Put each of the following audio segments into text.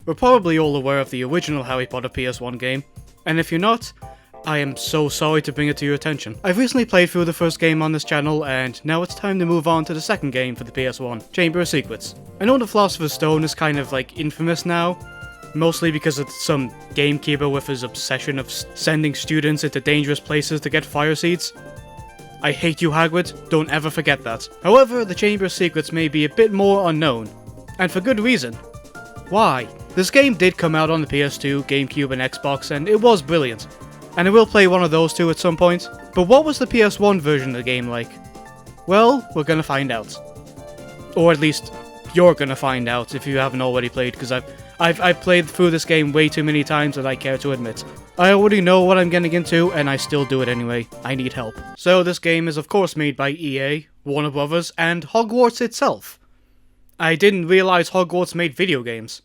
we're probably all aware of the original Harry Potter PS1 game, and if you're not, I am so sorry to bring it to your attention. I've recently played through the first game on this channel, and now it's time to move on to the second game for the PS1, Chamber of Secrets. I know the Philosopher's Stone is kind of like infamous now, mostly because of some gamekeeper with his obsession of sending students into dangerous places to get fire seeds. I hate you, Hagrid, don't ever forget that. However, the Chamber of Secrets may be a bit more unknown, and for good reason. Why? This game did come out on the PS2, GameCube and Xbox, and it was brilliant. And I will play one of those two at some point. But what was the PS1 version of the game like? Well, we're gonna find out. Or at least, you're gonna find out if you haven't already played, because I've played through this game way too many times than I care to admit. I already know what I'm getting into, and I still do it anyway. I need help. So this game is of course made by EA, Warner Brothers, and Hogwarts itself. I didn't realize Hogwarts made video games.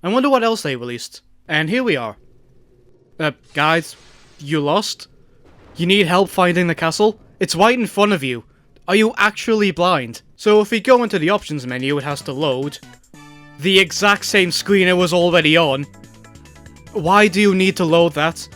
I wonder what else they released. And here we are. Guys, you lost? You need help finding the castle? It's right in front of you. Are you actually blind? So if we go into the options menu, it has to load. The exact same screen it was already on. Why do you need to load that?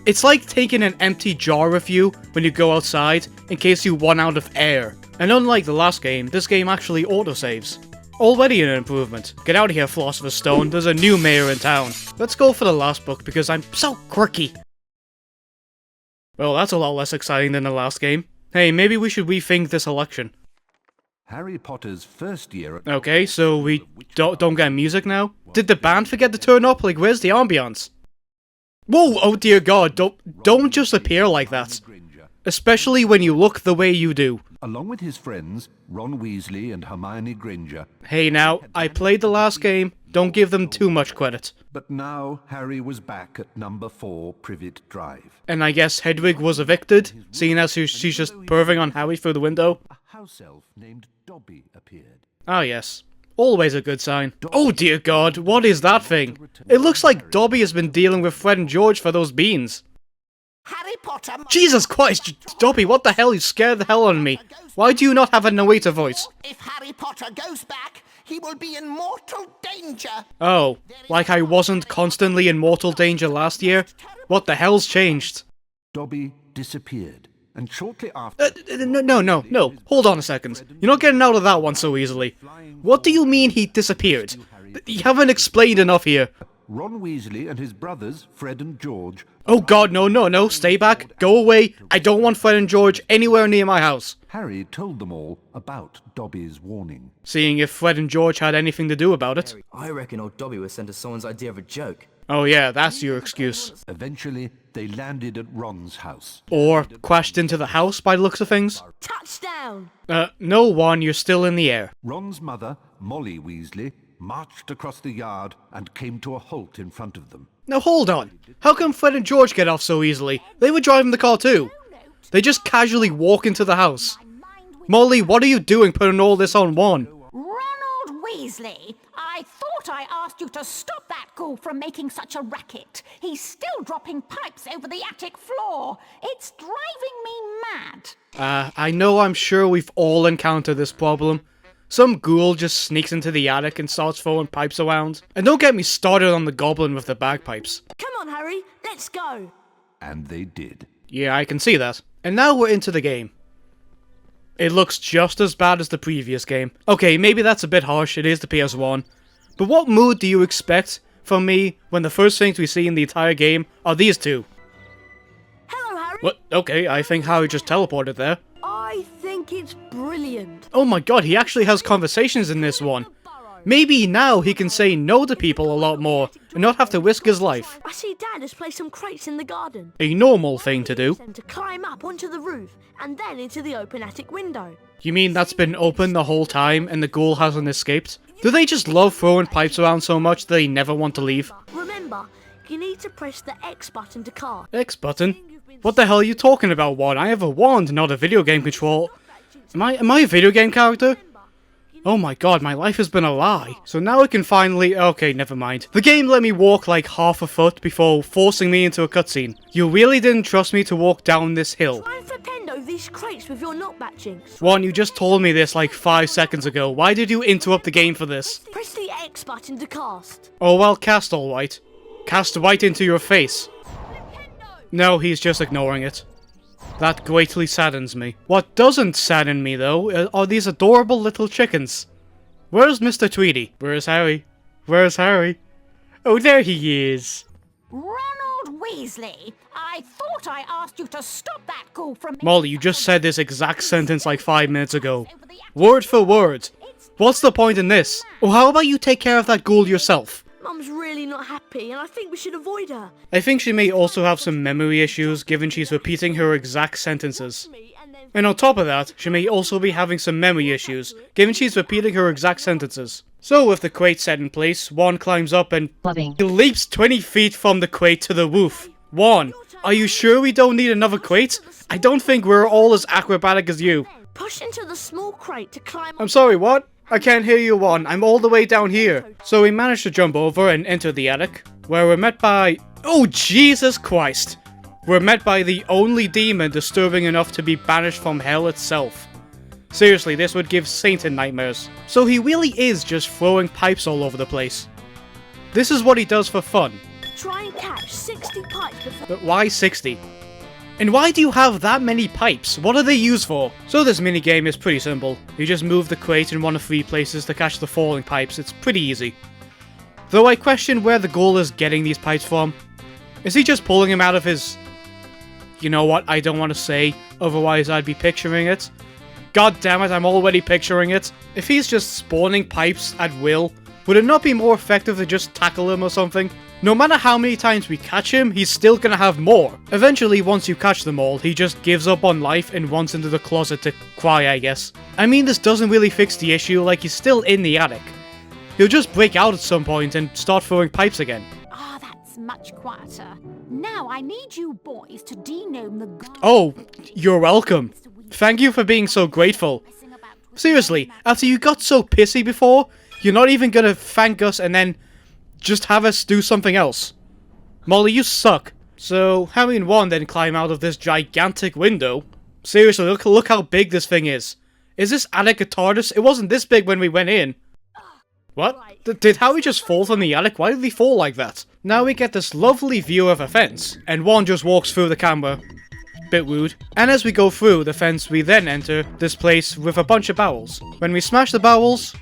It's like taking an empty jar with you when you go outside in case you run out of air. And unlike the last game, this game actually autosaves. Already an improvement. Get out of here, Philosopher's Stone, there's a new mayor in town. Let's go for the last book because I'm so quirky. Well, that's a lot less exciting than the last game. Hey, maybe we should rethink this election. Harry Potter's first year at... Okay, so we don't get music now? Did the band forget to turn up? Like, where's the ambiance? Whoa, oh dear god, don't just appear like that. Especially when you look the way you do. Along with his friends, Ron Weasley and Hermione Granger. Hey now, I played the last game, don't give them too much credit. But now Harry was back at number 4 Privet Drive. And I guess Hedwig was evicted, seeing as she's just perving on Harry through the window. A house elf named Dobby appeared. Ah yes, always a good sign. Oh dear god, what is that thing? It looks like Dobby has been dealing with Fred and George for those beans. Harry Potter. Jesus Christ, Dobby, what the hell? You scared the hell out of me. Why do you not have a narrator voice? If Harry Potter goes back, he will be in mortal danger. Oh, like I wasn't constantly in mortal danger last year? What the hell's changed? Dobby disappeared, and shortly after... No, hold on a second. You're not getting out of that one so easily. What do you mean he disappeared? You haven't explained enough here. Ron Weasley and his brothers, Fred and George... Oh god, no, stay back, go away, I don't want Fred and George anywhere near my house. Harry told them all about Dobby's warning. Seeing if Fred and George had anything to do about it. I reckon old Dobby was sent as someone's idea of a joke. Oh yeah, that's your excuse. Eventually, they landed at Ron's house. Or crashed into the house by the looks of things. Touchdown! No one, you're still in the air. Ron's mother, Molly Weasley, marched across the yard and came to a halt in front of them. Now hold on, how come Fred and George get off so easily? They were driving the car too. They just casually walk into the house. Molly, what are you doing putting all this on one? Ronald Weasley, I thought I asked you to stop that ghoul from making such a racket. He's still dropping pipes over the attic floor. It's driving me mad. I know I'm sure we've all encountered this problem. Some ghoul just sneaks into the attic and starts throwing pipes around. And don't get me started on the goblin with the bagpipes. Come on, Harry, let's go. And they did. Yeah, I can see that. And now we're into the game. It looks just as bad as the previous game. Okay, maybe that's a bit harsh, it is the PS1. But what mood do you expect from me when the first things we see in the entire game are these two? Hello, Harry. What? Okay, I think Harry just teleported there. I think it's brilliant. Oh my god, he actually has conversations in this one. Maybe now he can say no to people a lot more and not have to risk his life. I see Dad has placed some crates in the garden. A normal thing to do. To climb up onto the roof and then into the open attic window. You mean that's been open the whole time and the ghoul hasn't escaped? Do they just love throwing pipes around so much that they never want to leave? Remember, you need to press the X button to cast. X button? What the hell are you talking about, Juan? I have a wand, not a video game control. Am I a video game character? Oh my god, my life has been a lie. So now I can finally... Okay, never mind. The game let me walk like half a foot before forcing me into a cutscene. You really didn't trust me to walk down this hill. Time for Pendo these crates with your knockback jinx? One, you just told me this like 5 seconds ago. Why did you interrupt the game for this? Press the X button to cast. Oh well, cast alright. Cast right into your face. No, he's just ignoring it. That greatly saddens me. What doesn't sadden me, though, are these adorable little chickens. Where's Mr. Tweety? Where's Harry? Where's Harry? Oh, there he is. Ronald Weasley, I thought I asked you to stop that ghoul from... Molly, you just said this exact sentence like 5 minutes ago. Word for word. What's the point in this? Or how about you take care of that ghoul yourself? Mum's really not happy, and I think we should avoid her. I think she may also have some memory issues, given she's repeating her exact sentences. And on top of that, she may also be having some memory issues, given she's repeating her exact sentences. So with the crate set in place, Juan climbs up and he leaps 20 feet from the crate to the roof. Juan, are you sure we don't need another crate? I don't think we're all as acrobatic as you. Push into the small crate to climb... I'm sorry, what? I can't hear you, Juan. I'm all the way down here. So we managed to jump over and enter the attic, where we're met by... Oh, Jesus Christ! We're met by the only demon disturbing enough to be banished from hell itself. Seriously, this would give Satan nightmares. So he really is just throwing pipes all over the place. This is what he does for fun. Try and catch 60 pipes before... But why 60? And why do you have that many pipes? What are they used for? So this minigame is pretty simple. You just move the crate in one of 3 places to catch the falling pipes. It's pretty easy. Though I question where the ghoul is getting these pipes from. Is he just pulling them out of his... You know what? I don't want to say, otherwise I'd be picturing it. God damn it, I'm already picturing it. If he's just spawning pipes at will, would it not be more effective to just tackle him or something? No matter how many times we catch him, he's still gonna have more. Eventually, once you catch them all, he just gives up on life and runs into the closet to cry, I guess. I mean, this doesn't really fix the issue, like he's still in the attic. He'll just break out at some point and start throwing pipes again. Ah, that's much quieter. Now I need you boys to denome the ghoul. Oh, you're welcome. Thank you for being so grateful. Seriously, after you got so pissy before, you're not even gonna thank us and then just have us do something else. Molly, you suck. So, Harry and Ron then climb out of this gigantic window. Seriously, look how big this thing is. Is this attic a TARDIS? It wasn't this big when we went in. What? Did Harry just fall from the attic? Why did he fall like that? Now we get this lovely view of a fence, and Ron just walks through the camera. Bit rude. And as we go through the fence, we then enter this place with a bunch of barrels. When we smash the barrels...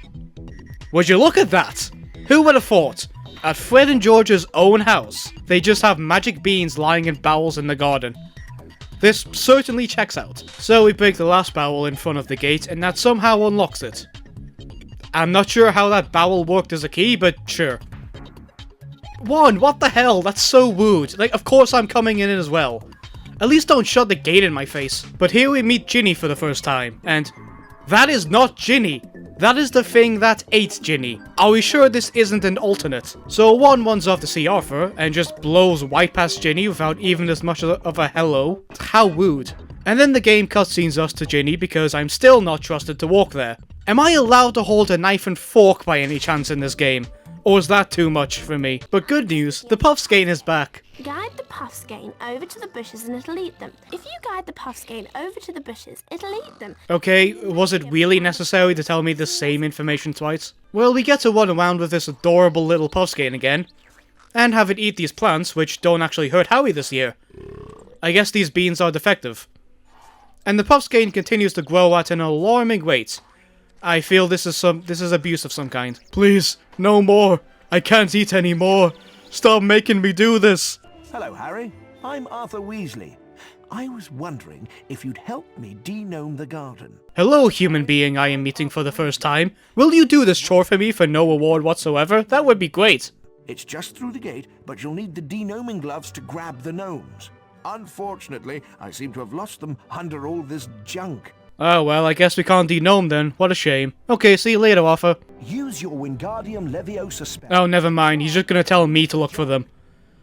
Would you look at that? Who would have thought? At Fred and George's own house, they just have magic beans lying in barrels in the garden. This certainly checks out. So we break the last barrel in front of the gate, and that somehow unlocks it. I'm not sure how that barrel worked as a key, but sure. Juan, what the hell? That's so rude. Like, of course I'm coming in as well. At least don't shut the gate in my face. But here we meet Ginny for the first time, and that is not Ginny. That is the thing that ate Ginny. Are we sure this isn't an alternate? So Juan runs off to see Arthur, and just blows right past Ginny without even as much of a hello. How rude. And then the game cutscenes us to Ginny because I'm still not trusted to walk there. Am I allowed to hold a knife and fork by any chance in this game? Or is that too much for me? But good news, the Puffskein is back. Guide the Puffskein over to the bushes and it'll eat them. If you guide the Puffskein over to the bushes, it'll eat them. Okay, was it really necessary to tell me the same information twice? Well, we get to run around with this adorable little Puffskein again. And have it eat these plants, which don't actually hurt Howie this year. I guess these beans are defective. And the Puffskein continues to grow at an alarming rate. I feel this is abuse of some kind. Please, no more. I can't eat anymore. Stop making me do this. Hello, Harry. I'm Arthur Weasley. I was wondering if you'd help me denome the garden. Hello, human being I am meeting for the first time. Will you do this chore for me for no reward whatsoever? That would be great. It's just through the gate, but you'll need the denoming gloves to grab the gnomes. Unfortunately, I seem to have lost them under all this junk. Oh well, I guess we can't denome then. What a shame. Okay, see you later, Arthur. Use your Wingardium Leviosa spell. Oh, never mind. He's just gonna tell me to look for them.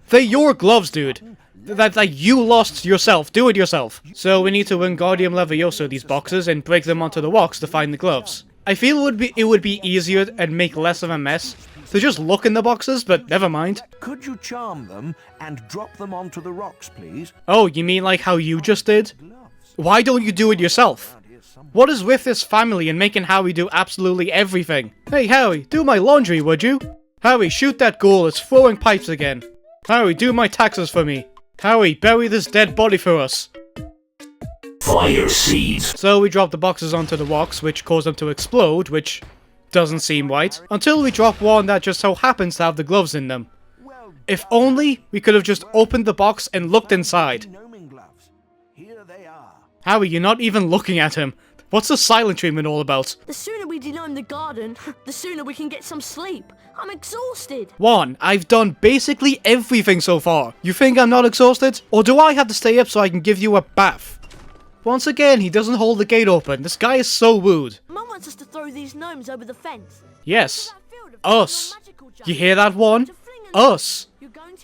They're your gloves, dude. That you lost yourself. Do it yourself. So we need to Wingardium Leviosa these boxes and break them onto the rocks to find the gloves. I feel it would be easier and make less of a mess to just look in the boxes, but never mind. Could you charm them and drop them onto the rocks, please? Oh, you mean like how you just did? Why don't you do it yourself? What is with this family and making Harry do absolutely everything? Hey Harry, do my laundry, would you? Harry, shoot that ghoul, it's throwing pipes again. Harry, do my taxes for me. Harry, bury this dead body for us. Fire seeds. So we drop the boxes onto the rocks, which cause them to explode, which doesn't seem right, until we drop one that just so happens to have the gloves in them. If only we could have just opened the box and looked inside. Gnoming gloves. Here they are. Harry, you're not even looking at him. What's the silent treatment all about? The sooner we denome the garden, the sooner we can get some sleep. I'm exhausted. 1. I've done basically everything so far. You think I'm not exhausted? Or do I have to stay up so I can give you a bath? Once again, he doesn't hold the gate open. This guy is so rude. Mum wants us to throw these gnomes over the fence. Yes. Us. You hear that one? Us.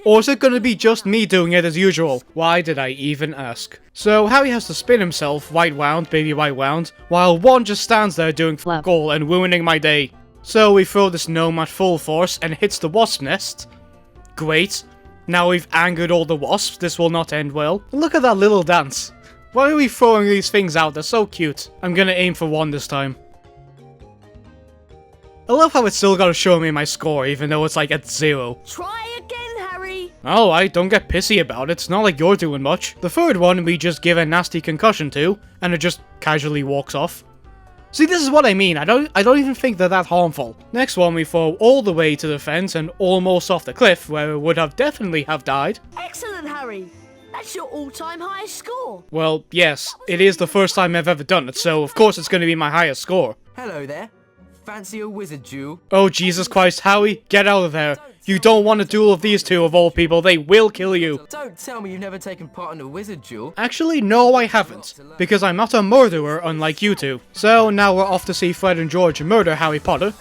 Or is it going to be just me doing it as usual? Why did I even ask? So Harry has to spin himself right round, baby right round, while one just stands there doing fuck all and ruining my day. So we throw this gnome at full force and hits the wasp nest. Great. Now we've angered all the wasps. This will not end well. Look at that little dance. Why are we throwing these things out? They're so cute. I'm gonna aim for 1 this time. I love how it's still gotta show me my score even though it's like at 0. Try again, Harry. Alright, don't get pissy about it. It's not like you're doing much. The third one we just give a nasty concussion to, and it just casually walks off. See, this is what I mean. I don't even think they're that harmful. Next one we throw all the way to the fence and almost off the cliff where it would have definitely have died. Excellent, Harry. That's your all-time highest score. Well, yes, it is the first time I've ever done it, so of course it's going to be my highest score. Hello there. Fancy a wizard duel? Oh, Jesus Christ, Howie, get out of there. You don't want a duel of these two of all people, they will kill you. Don't tell me you've never taken part in a wizard duel. Actually, no, I haven't, because I'm not a murderer unlike you two. So now we're off to see Fred and George murder Harry Potter.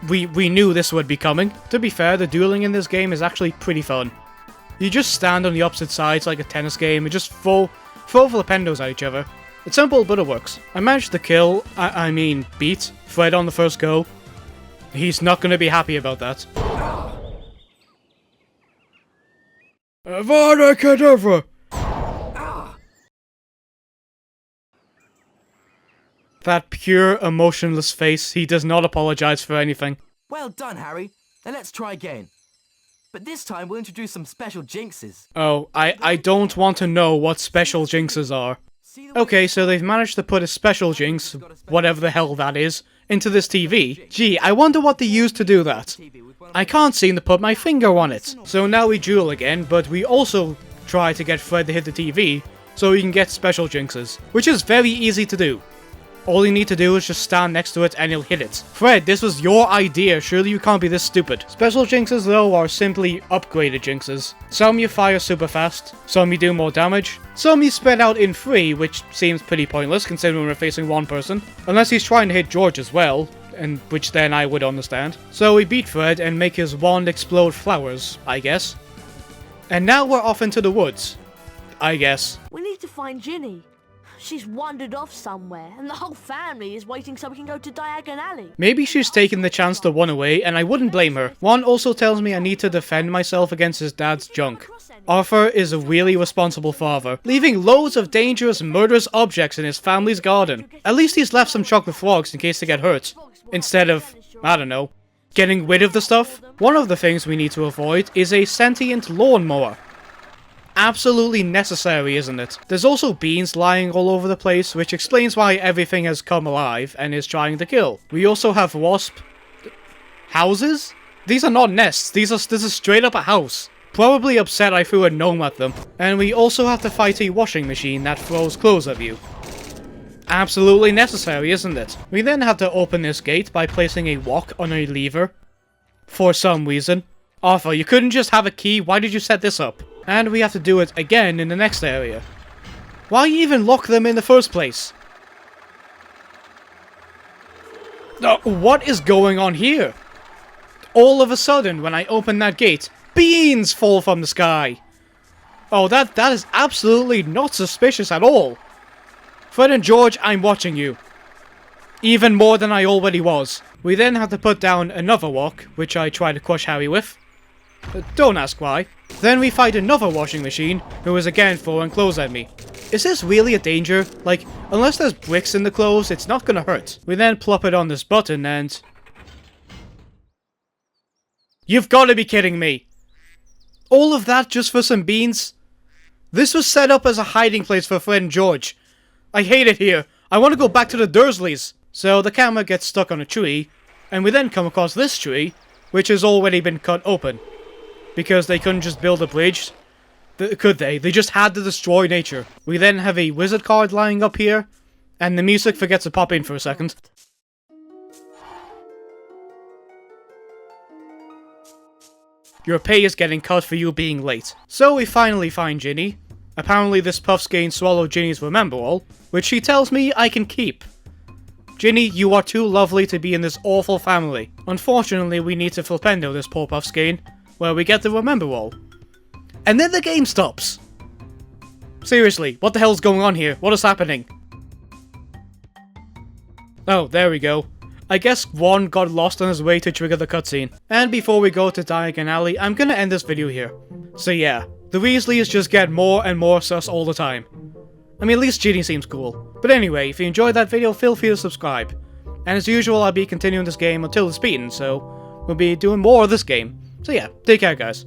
We knew this would be coming. To be fair, the dueling in this game is actually pretty fun. You just stand on the opposite sides like a tennis game and just throw flipendos at each other. It's simple, but it works. I managed to kill, beat, Fred on the first go. He's not going to be happy about that. Avada Kedavra! That pure, emotionless face, he does not apologize for anything. Well done, Harry. Now let's try again. But this time we'll introduce some special jinxes. Oh, I don't want to know what special jinxes are. Okay, so they've managed to put a special jinx, whatever the hell that is, into this TV. Gee, I wonder what they used to do that. I can't seem to put my finger on it. So now we duel again, but we also try to get Fred to hit the TV, so we can get special jinxes, which is very easy to do. All you need to do is just stand next to it and he'll hit it. Fred, this was your idea, surely you can't be this stupid. Special jinxes though are simply upgraded jinxes. Some you fire super fast, some you do more damage, some you spread out in 3, which seems pretty pointless considering we're facing one person. Unless he's trying to hit George as well, and which then I would understand. So we beat Fred and make his wand explode flowers, I guess. And now we're off into the woods. I guess. We need to find Ginny. She's wandered off somewhere, and the whole family is waiting so we can go to Diagon Alley. Maybe she's taken the chance to run away, and I wouldn't blame her. One also tells me I need to defend myself against his dad's junk. Arthur is a really responsible father, leaving loads of dangerous, murderous objects in his family's garden. At least he's left some chocolate frogs in case they get hurt, instead of, I don't know, getting rid of the stuff. One of the things we need to avoid is a sentient lawnmower. Absolutely necessary, isn't it? There's also beans lying all over the place, which explains why everything has come alive and is trying to kill. We also have wasp houses? These are not nests, this is straight up a house. Probably upset I threw a gnome at them. And we also have to fight a washing machine that throws clothes at you. Absolutely necessary, isn't it? We then have to open this gate by placing a lock on a lever. For some reason. Arthur, you couldn't just have a key, why did you set this up? And we have to do it again in the next area. Why even lock them in the first place? What is going on here? All of a sudden, when I open that gate, beans fall from the sky. Oh, that is absolutely not suspicious at all. Fred and George, I'm watching you. Even more than I already was. We then have to put down another rock, which I try to crush Harry with. Don't ask why. Then we fight another washing machine, who is again throwing clothes at me. is this really a danger? Like, unless there's bricks in the clothes, it's not gonna hurt. We then plop it on this button and... You've gotta be kidding me! All of that just for some beans? This was set up as a hiding place for friend George. I hate it here. I want to go back to the Dursleys. So the camera gets stuck on a tree, and we then come across this tree, which has already been cut open. Because they couldn't just build a bridge. Could they? They just had to destroy nature. We then have a wizard card lying up here, and the music forgets to pop in for a second. Your pay is getting cut for you being late. So we finally find Ginny. Apparently this Puffskein swallowed Ginny's Remember-All, which she tells me I can keep. Ginny, you are too lovely to be in this awful family. Unfortunately, we need to flipendo this poor Puffskein, where we get the Remember-All. And then the game stops! Seriously, what the hell's going on here? What is happening? Oh, there we go. I guess Ron got lost on his way to trigger the cutscene. And before we go to Diagon Alley, I'm gonna end this video here. So yeah, the Weasleys just get more and more sus all the time. I mean, at least Ginny seems cool. But anyway, if you enjoyed that video, feel free to subscribe. And as usual, I'll be continuing this game until it's beaten, so we'll be doing more of this game. So yeah, take care guys.